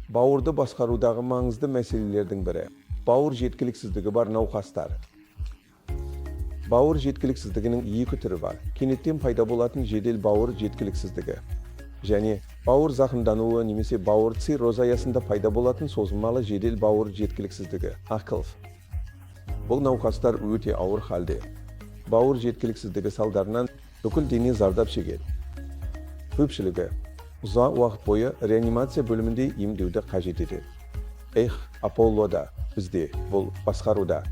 Бауырды басқарудағы маңызды мәселелердің бірі. Бауыр жеткіліксіздігі бар науқастар. Бауыр жеткіліксіздігінің екі түрі бар. Кенеттен пайда болатын жедел бауыр жеткіліксіздігі. Және бауыр зақымдануы немесе бауыр цирроз аясында пайда болатын созылмалы жедел бауыр жеткіліксіздігі. АКЛФ. Бұл науқастар өте ауыр халде. Бауыр жеткіліксіздігі салдарынан бүкіл дене зардап шегеді. Көпшілігі ұзақ уақыт бойы реанимация бөлімінде емдеуді қажет етеді. Аполлода бізде бұл басқаруда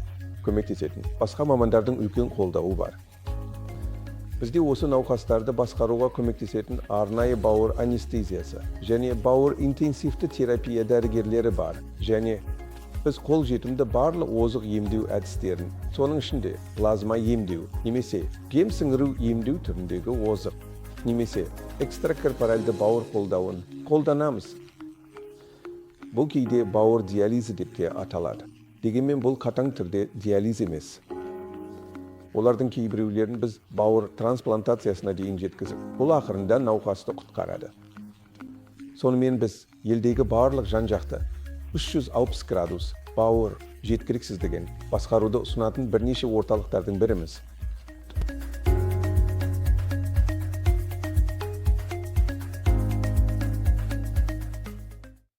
көмектесетін басқа мамандардың үлкен қолдауы бар. Бізде осы науқастарды басқаруға көмектесетін арнайы бауыр анестезиясы және бауыр интенсивті терапия дәрігерлері бар. Және біз қол жетімді барлық озық емдеу әдістерін, соның ішінде плазма емдеу немесе гем сіңіру емдеу түріндегі озық немесе экстракорпоральды бауыр қолдауын қолданамыз. Бұл кейде бауыр диализі деп те аталады. Дегенмен бұл қатаң түрде диализ емес. Олардың кейбіреулерін біз бауыр трансплантациясына дейін жеткізіп, бұл ақырында науқасты құтқарады. Сонымен біз елдегі барлық жан-жақты 360 градус бауыр жеткіліксіздігін басқаруды ұсынатын бірнеше орталықтардың біріміз.